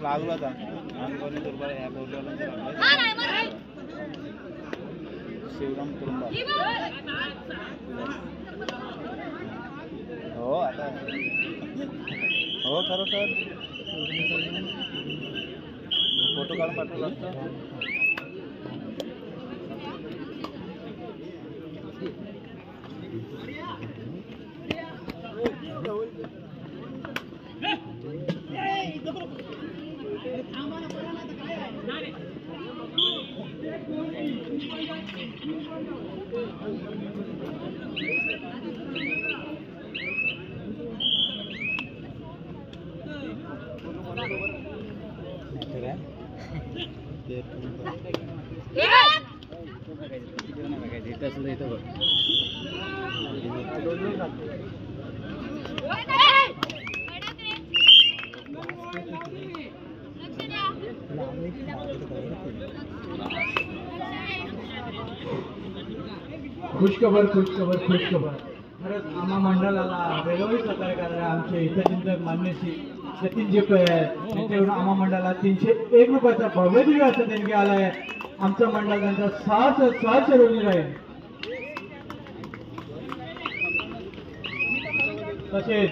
लागला था कोणी दुर्बळ ह्या बोलवलं शिवराम तुरुंबा हो आता हो खरं तर फोटो काढून पाठवला असता खुशखबर खुशखबर खुशखबर खरंच आम्हा मंडळाला वेगवेगळी सहकार्य करणारे आमचे हितचिंतक मान्यश्री सचिनजी पै त्यांच्याकडून आम्हा मंडळाला 301 रुपयाचा भव्य दिव्य असं देणगी आलाय. आमचं मंडळ त्यांचा सहर्ष ऋणी राहील. तसेच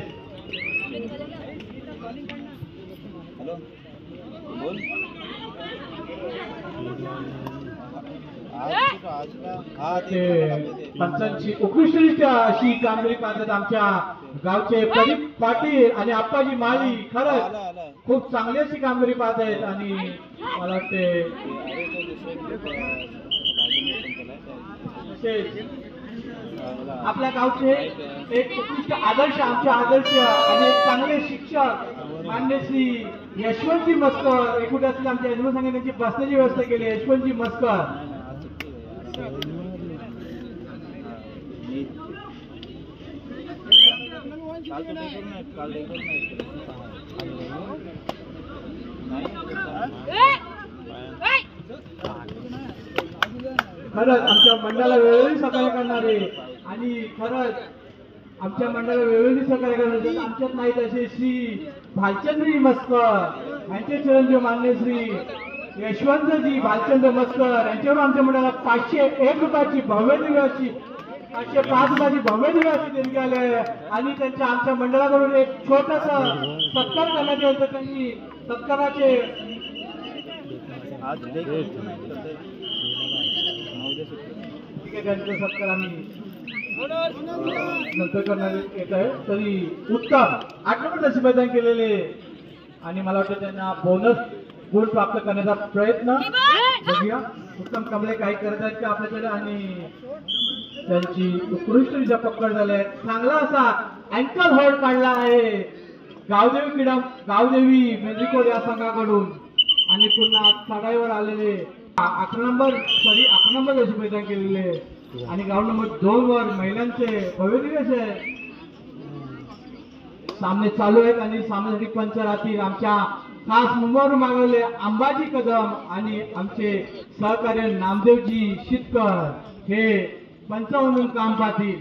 बोल पंचांची उत्कृष्ट अशी कामगिरी पाहतात आमच्या गावचे प्रदीप पाटील आणि आप्पाजी माळी. खरंच खूप चांगली अशी कामगिरी पाहत आहेत आणि मला वाटते आपल्या गावचे एक उत्कृष्ट आदर्श आमचे आदर्श आणि एक चांगले शिक्षक मान्य श्री यशवंतजी मस्कर एकूण असतील आमच्या यजमान त्यांची बसण्याची व्यवस्था केली. यशवंतजी मस्कर खरंच आमच्या मंडळाला वेळोवेळी सहकार्य करणारे आणि खरंच आमच्या मंडळाला वेळोवेळी सहकार्य करणारे आमच्यात नाहीत असे श्री भालचंद्री मस्कर यांचे चिरंजीव मान्य श्री यशवंतजी भालचंद्र मस्कर यांच्यावर आमच्या मंडळाला 501 रुपयाची भव्य दिव्य अशी 505 रुपयाची भव्य दिव्य अशी देणगी आली आहे आणि त्यांच्या आमच्या मंडळाकडून एक छोटासा सत्कार करण्यात येईल. तर त्यांनी सत्काराचे त्यांचा सत्कार आम्ही नंतर करण्यात येत आहे. तरी उत्तम 8 नंबर अशी मैदान केलेले आणि मला वाटतं त्यांना बोनस गुण प्राप्त करण्याचा प्रयत्न बघूया. उत्तम कमले काही करत आहेत का आपल्याकडे आणि त्यांची उत्कृष्टरित्या पकड झाली आहे. चांगला असा अँकल होल्ड काढला आहे गावदेवी मेंद्रिकोड या संघाकडून आणि पुन्हा चढाईवर आलेले 11 नंबर अशी मैदान केलेले आणि ग्राउंड नंबर 2 वर महिलांचे भव्य दिवस सामने चालू आहेत आणि सामन्यासाठी पंच राहतील. आमच्या खास मुंबईवरून मागवले अंबाजी कदम आणि आमचे सहकार्य नामदेवजी शितकर हे पंच म्हणून काम पाहतील.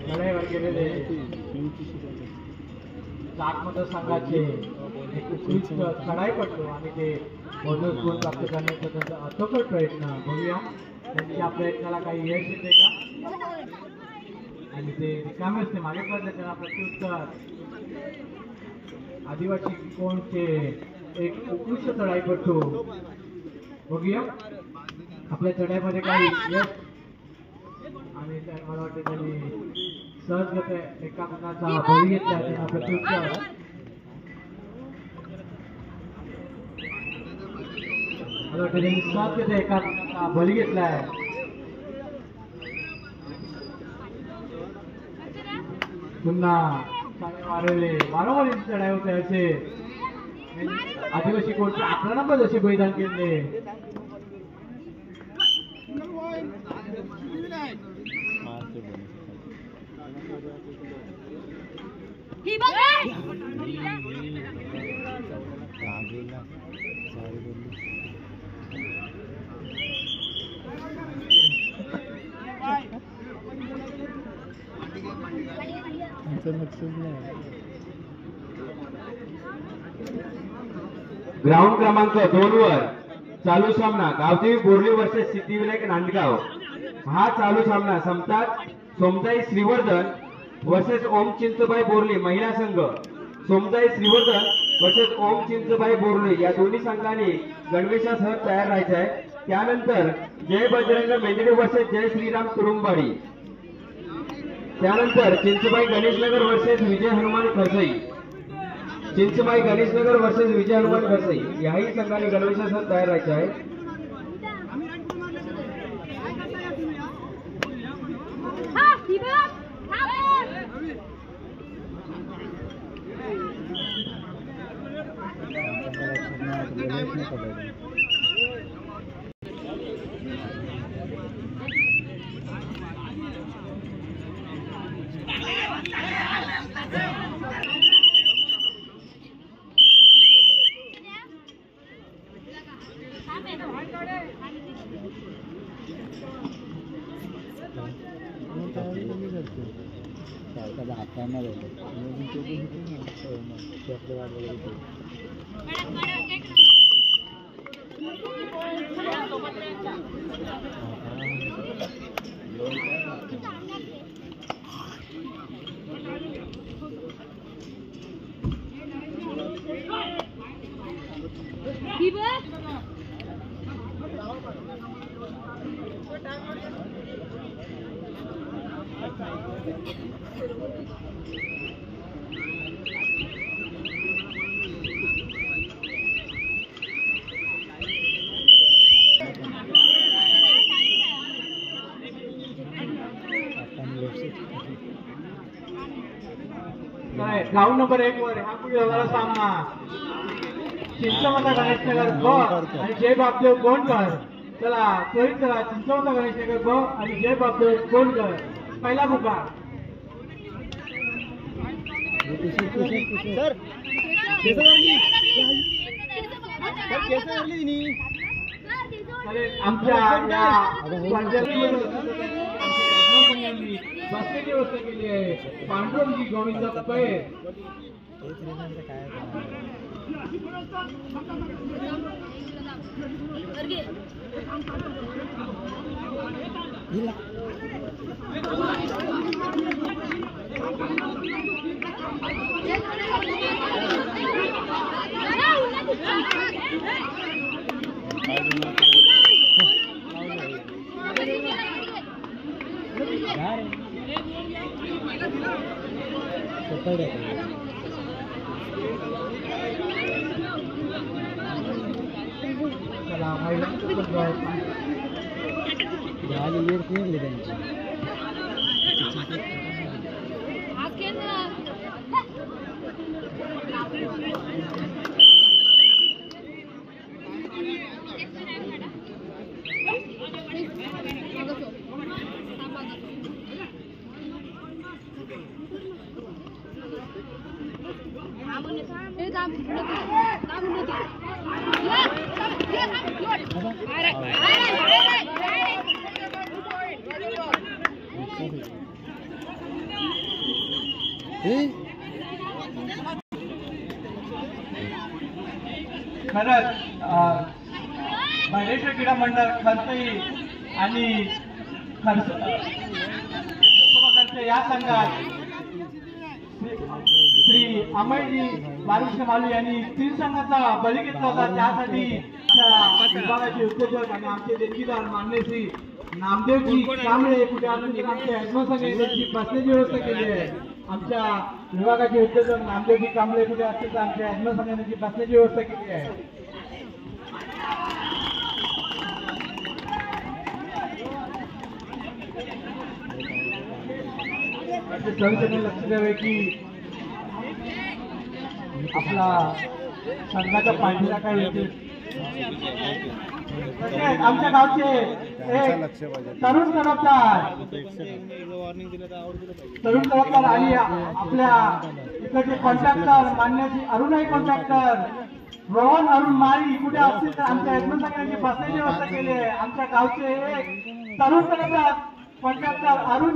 लढाईवर गेलेले जाट मतदारसंघाचे एक उत्कृष्ट चढाईपटू आणि ते बोनस गुण प्राप्त करण्याचा त्यांचा अथक प्रयत्न बघूया. त्यांच्या प्रयत्नाला काही यश येते का आणि ते रिकामे असते मागे पडले त्यांना प्रत्युत्तर आदिवासी कोणचे एक उत्कृष्ट चढाईपटू बघूया आपल्या चढाईमध्ये काही यश आणि मला वाटते त्यांनी सहजगत एका गुणाचा बळी घेतला त्यांना प्रत्युत्तर मला वाटतं त्यांनी सहजगत एका गुणाचा बळी घेतलाय. पुन्हा वारंवार चढाई होते असे आदिवासी कोर्टचे 11 नंबर जसे बलिदान केले ग्राउंड क्रमांक 2 वर चालू सामना गावदेवी बोर्ली वर्सेस सिद्धिविनायक नांदगाव। हा चालू सामना समतात सोमताई श्रीवर्धन वर्सेस ओम चिंचबाई बोर्ली महिला संघ। सोमताई श्रीवर्धन वर्सेस ओम चिंचबाई बोर्ली या दोन्ही संघांनी गणवेशासह तयार राहायचे आहे। त्यानंतर जय बजरंग मेंदडे वर्सेस जय श्रीराम तुरुंबाडी। त्यानंतर चिंचबाई गणेशनगर वर्सेस विजय हनुमान खरसई। चिंचबाई गणेशनगर वर्सेस विजय हनुमान खरसई याही संघाने गणवेशासह तयार राहायचे आहे। ग्राउंड नंबर 1 वर हा पुढे होणारा सामना चिंचवंत गणेशनगर ब आणि जय बापदेव गोंडकर। चला त्वरित चला चिंचवंत गणेशनगर ब आणि जय बापदेव गोंडकर पहिला मुका। आमच्या बसण्याची व्यवस्था केली आहे पांडुरंगजी गोविंद पै। खरंच महेश्वर क्रीडा मंडळ खरसई आणि खर्च या संघात श्री अमरजी बालकृष्ण मालू यांनी 3 संघाचा बळी घेतला होता। त्यासाठी विभागाचे उद्योजक आणि आमचे देणगीदार मान्य श्री नामदेवजी कांबळे कुठे अजून आमच्या ऍडमिशन बसण्याची व्यवस्था केली आहे। आमच्या विभागाचे उद्योजक नामदेवजी कांबळे कुठे असतील तर आमच्या ऍडमिशन बसण्याची व्यवस्था केली आहे। सविस्तर लक्ष द्यावे की आपला संघाचा पाठीला काय होते तसेच आमच्या गावचे एक तरुण तरफदार आणि आपल्या इकडचे कॉन्ट्रॅक्टर मान्याची अरुणही कॉन्ट्रॅक्टर रोहन अरुण माळी कुठे असतील तर आमच्या एकूण सगळ्यांची बसण्याची व्यवस्था केली आहे. आमच्या गावचे एक तरुण तरफदार कॉन्ट्रॅक्टर अरुण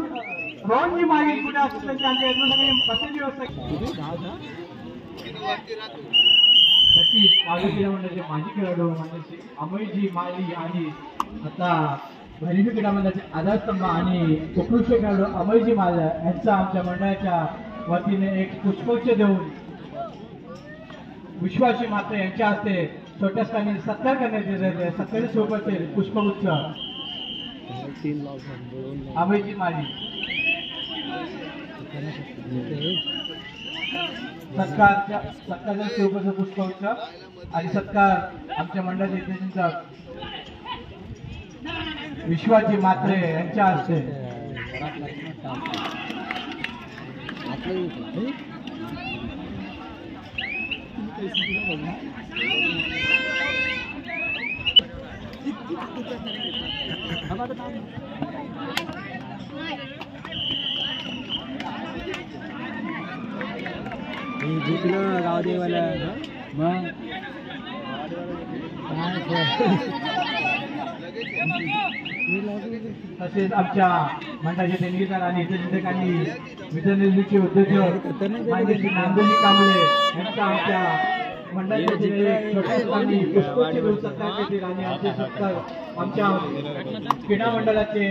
रोहनजी माळी कुठे असतील त्यांची आमच्या एकूण सगळ्यांची बसण्याची व्यवस्था तशीच माजी क्रीडा मंडळाचे माजी खेळाडू मान्य अमयजी माळी आणि आता भैरवी क्रीडा मंडळाचे आधारस्तंभ आणि उत्कृष्ट खेळाडू अमयजी माळी यांचा आमच्या मंडळाच्या वतीने एक पुष्पगुच्छ देऊन विश्वासी मात्र यांच्या हस्ते छोट्या स्थानी सत्कार करण्यात येत आहे. सत्कारी स्वरूपाचे पुष्पगुच्छ अमयजी माळी सत्कारच्या स्वरूपाचं पुष्पगुच्छ आणि सत्कार आमच्या मंडळाचे इतिहासाचा विश्वाजी मात्रे यांच्या हस्ते गाव देवाला मग तसेच आमच्या मंडळाचे देणगीदार आणि हितचिंतकांनी विधानसभेचे उद्योजक मान्यश्री नांदोजी कांबळे यांचा आमच्या मंडळाचे छोट्या पुष्पगुच्छ देऊन सत्कार करतील आणि आमचे सत्कार आमच्या क्रीडा मंडळाचे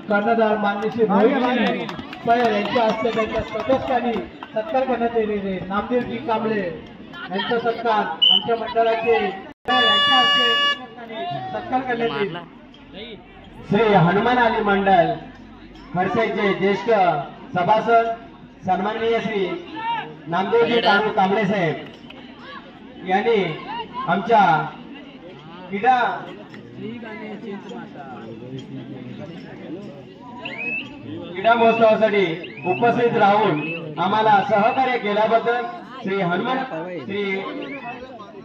कर्णधार मान्यश्री भाई पयर यांच्या हस्ते त्यांच्या स्वतःस्थानी सत्कार करण्यात येईल. नामदेवजी कांबळे यांचा सत्कार आमच्या मंडळाचे यांच्या हस्ते सत्कार करण्यात येईल. श्री हनुमान आली मंडळ खडसेचे ज्येष्ठ सभासद सन्माननीय श्री नामदेवजी कांबळे साहेब यांनी आमच्या क्रीडा महोत्सवासाठी उपस्थित राहून आम्हाला सहकार्य केल्याबद्दल श्री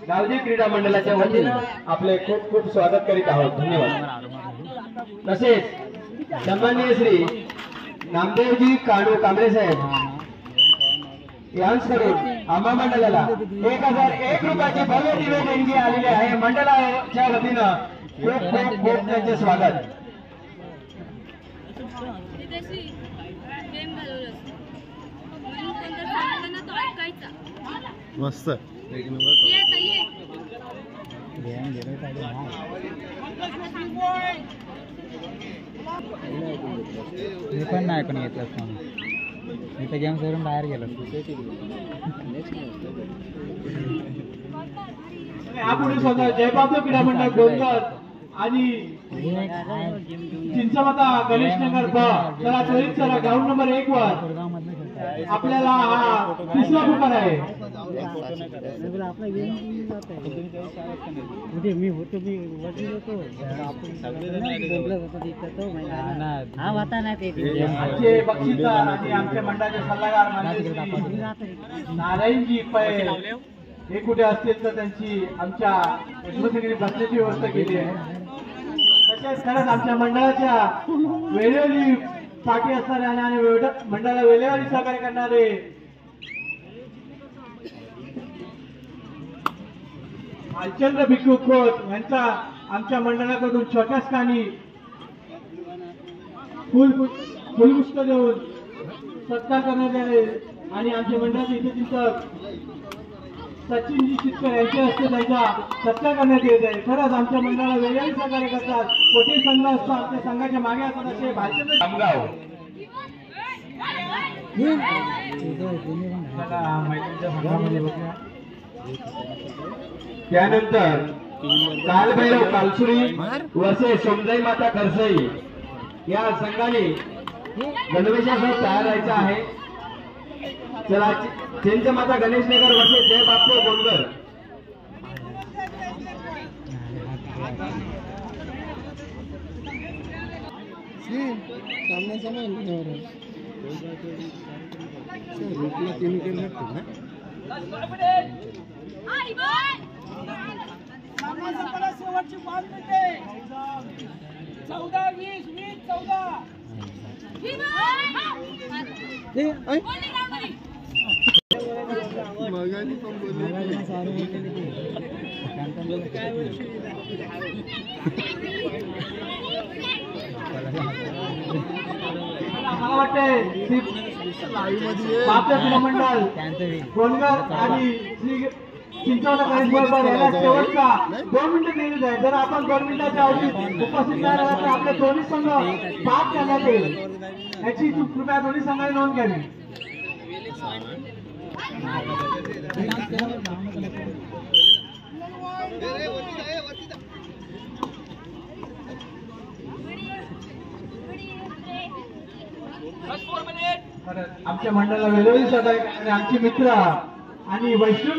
गावजी क्रीडा मंडळाच्या वतीने आपले खूप खूप स्वागत करीत आहोत. धन्यवाद. तसेच सन्माननीय श्री नामदेवजी कांबळे साहेब यांच्याकडून आम्हा मंडळाला 1001 रुपयाची भव्य दिव्य देणगी आलेली आहे. मंडळाच्या वतीनं खूप खूप खूप त्यांचे स्वागत. मस्त मी पण नाही कोणी घेतलं मी तर गेम सोडून बाहेर गेलो. यापुढे स्वतः जयबाबू क्रीडा मंडळ गोंदर आणि चिंचवता गणेशनगर ब चला त्वरित चला ग्राउंड नंबर 1 वर आपल्याला हा तिसरा पुकार आहे. मी होतो आमचे बक्षीसदार आणि आमच्या मंडळाचे सल्लागार नारायणजी पै हे कुठे असतील तर त्यांची आमच्या सगळी बसण्याची व्यवस्था केली आहे. तसेच खरंच आमच्या मंडळाच्या वेळोवेळी पाठी असणारे आणि मंडळाला वेळोवेळी सहकार्य करणारे भालचंद्र भिक्खू खोत यांचा आमच्या मंडळाकडून छोट्या स्थानी फुलपुष्प देऊन सत्कार करण्यात आले आणि आमच्या मंडळाचे इतिहासचिंतक सचिनजी शितकर यांच्या हस्ते त्यांचा सत्कार करण्यात येत आहे. खरंच आमच्या मंडळाला वेगवेगळे सहकार्य करतात. कोटी संघ असतो आमच्या संघाच्या मागे असतात असे भालचंद्र त्यानंतर कालभैरव कालसुरी वसे सोमजाई माता खरसई या संघाने गणवेशासह तयार राहायचा आहे. चला चिंच माता गणेशनगर वसे जय बापू गोंदर शेवटची 5 मिनिटे 14 20 20 14 मला वाटते मंडळ गोलगाव आणि श्री चिंचवड गणेश बरोबर याला शेवटचा 2 मिनिटं दिलेली आहे. जर आपण 2 मिनिटाच्या अवधीत उपस्थित नाही राहिला तर आपले दोन्ही संघ बाद करण्यात येईल. याची कृपया दोन्ही संघाने नोंद घ्यावी. आमच्या मंडळाला वेळोवेळी सहकार्य करणारे आमचे मित्र आणि वैष्णव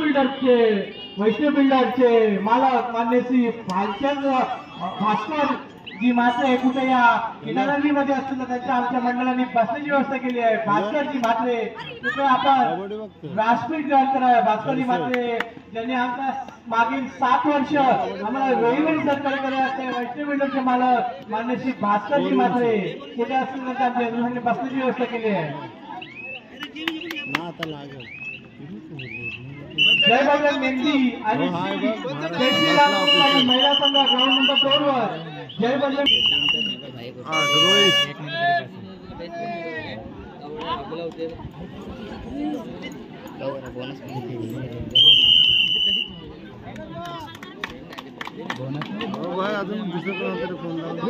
बिल्डरचे मालक मान्य श्री भालचंद भास्कर जी म्हात्रे कुठे या किनारलीमध्ये असतील तर त्यांच्या आमच्या मंडळाने बसण्याची व्यवस्था केली आहे. भास्करजी म्हात्रे कुठे आपण व्यासपीठ जॉईन करा. भास्करजी म्हात्रे ज्यांनी आमचा मागील 7 वर्ष आम्हाला वेळोवेळी सहकार्य केले असते. वैष्णव बिल्डरचे मालक मान्य श्री भास्करजी म्हात्रे कुठे असतील तर आमच्या बसण्याची व्यवस्था केली आहे. जय बजरंग मेहंदी आणि महिला संघ ग्राउंड नंबर 2 वर जय बजरंग अजून दुसरं कोणाकडे फोन लावला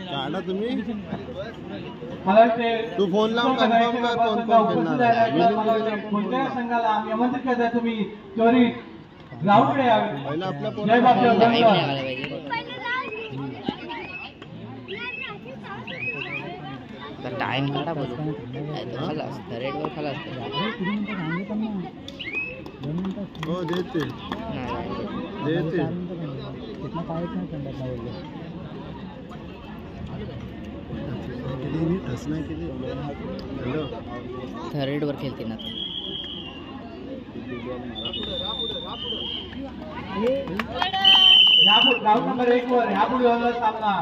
काढा तुम्ही. तू फोन लावून कन्फर्म कर कोण कोण कोणत्या संघाला आम्ही आमंत्रित करताय. तुम्ही त्वरित ग्राउंडकडे यावे. जय बापू. टाइम काढा बघू खलास रेड वर खलास हो देते देते थर्ड वर खेळते ना ग्राउंड नंबर 1 वर ह्या पुढे झाला सामना.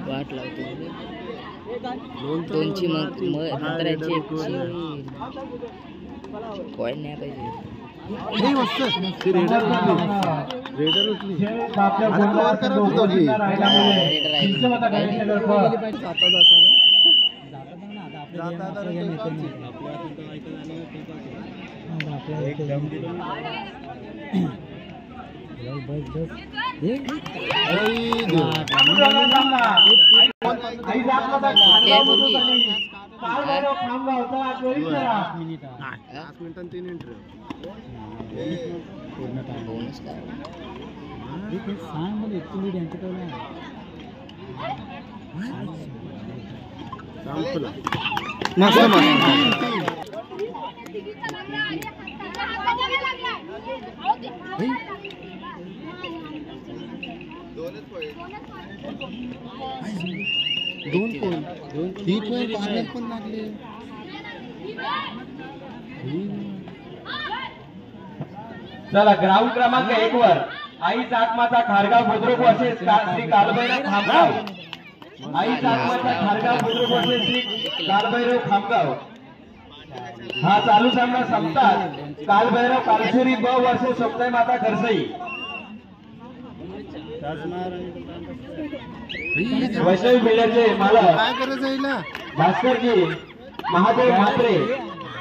वाट लावतो दोनची मग नंतराची कॉइन नाही पाहिजे. रेडर उठली चला ग्राउंड क्रमांक 1 वर आई चाकमाचा खारगाव बुद्रुक वर्सेस श्री कालभैरव खामगाव. आई चाकमाचा खारगाव बुद्रुक वर्सेस श्री कालभैरव खामगाव. हा चालू सामना संपतात कालभैरव कालसुरी ब वर्सेस सोमदाई माता खरसई. वैष्णवी बिल्डरचे मालक काय करायचं भास्करजी महादेव म्हात्रे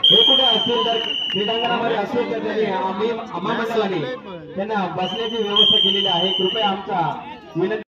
हे कुठे असतील तर क्रीडांगणामध्ये असेल तर त्यांनी आम्ही मंडळाने त्यांना बसण्याची व्यवस्था केलेली आहे. कृपया आमचा विनंती